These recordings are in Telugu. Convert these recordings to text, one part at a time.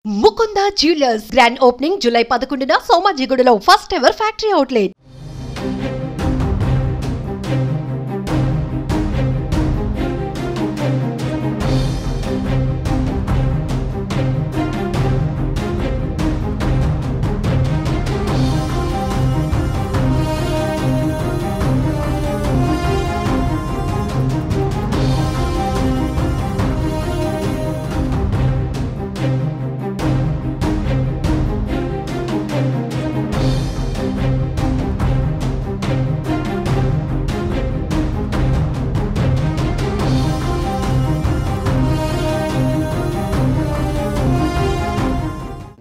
Mukunda jewellers grand opening July 11న సోమాజిగూడలో ఫస్ట్ ఎవర్ ఫ్యాక్టరీ అవుట్లెట్.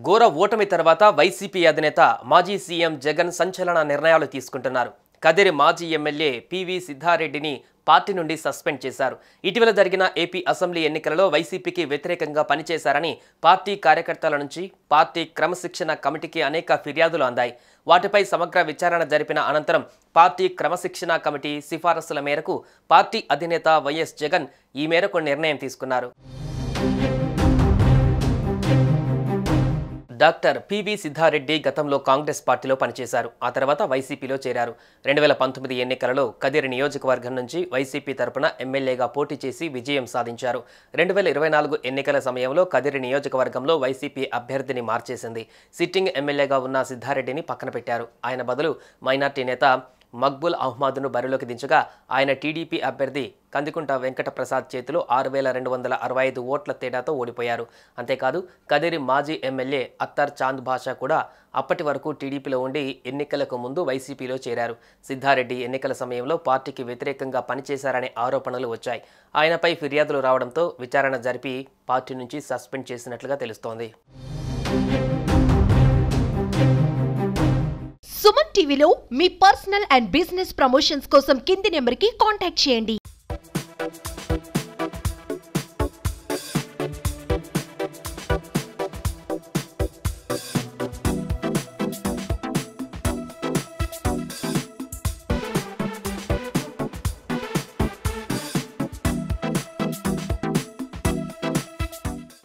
ఘోర ఓటమి తర్వాత వైసీపీ అధినేత మాజీ సీఎం జగన్ సంచలన నిర్ణయాలు తీసుకుంటున్నారు. కదిరి మాజీ ఎమ్మెల్యే పివి సిద్ధారెడ్డిని పార్టీ నుండి సస్పెండ్ చేశారు. ఇటీవల జరిగిన ఏపీ అసెంబ్లీ ఎన్నికలలో వైసీపీకి వ్యతిరేకంగా పనిచేశారని పార్టీ కార్యకర్తల నుంచి పార్టీ క్రమశిక్షణ కమిటీకి అనేక ఫిర్యాదులు అందాయి. వాటిపై సమగ్ర విచారణ జరిపిన అనంతరం పార్టీ క్రమశిక్షణ కమిటీ సిఫారసుల మేరకు పార్టీ అధినేత వైఎస్ జగన్ ఈ మేరకు నిర్ణయం తీసుకున్నారు. డాక్టర్ పివి సిద్ధారెడ్డి గతంలో కాంగ్రెస్ పార్టీలో పనిచేశారు. ఆ తర్వాత వైసీపీలో చేరారు. 2019 ఎన్నికలలో కదిరి నియోజకవర్గం నుంచి వైసీపీ తరపున ఎమ్మెల్యేగా పోటీ చేసి విజయం సాధించారు. 2024 ఎన్నికల సమయంలో కదిరి నియోజకవర్గంలో వైసీపీ అభ్యర్థిని మార్చేసింది. సిట్టింగ్ ఎమ్మెల్యేగా ఉన్న సిద్ధారెడ్డిని పక్కన పెట్టారు. ఆయన బదులు మైనార్టీ నేత మక్బుల్ అహ్మద్ను బరిలోకి దించగా ఆయన టీడీపీ అభ్యర్థి కందికుంట వెంకట ప్రసాద్ చేతిలో 6,265 ఓట్ల తేడాతో ఓడిపోయారు. అంతేకాదు కదిరి మాజీ ఎమ్మెల్యే అత్తర్ చాంద్ బాషా కూడా అప్పటి వరకు టీడీపీలో ఉండి ఎన్నికలకు ముందు వైసీపీలో చేరారు. సిద్ధారెడ్డి ఎన్నికల సమయంలో పార్టీకి వ్యతిరేకంగా పనిచేశారనే ఆరోపణలు వచ్చాయి. ఆయనపై ఫిర్యాదులు రావడంతో విచారణ జరిపి పార్టీ నుంచి సస్పెండ్ చేసినట్లుగా తెలుస్తోంది. సుమన్ టీవీలో మీ పర్సనల్ అండ్ బిజినెస్ ప్రమోషన్స్ కోసం కింది నెంబర్కి కాంటాక్ట్ చేయండి.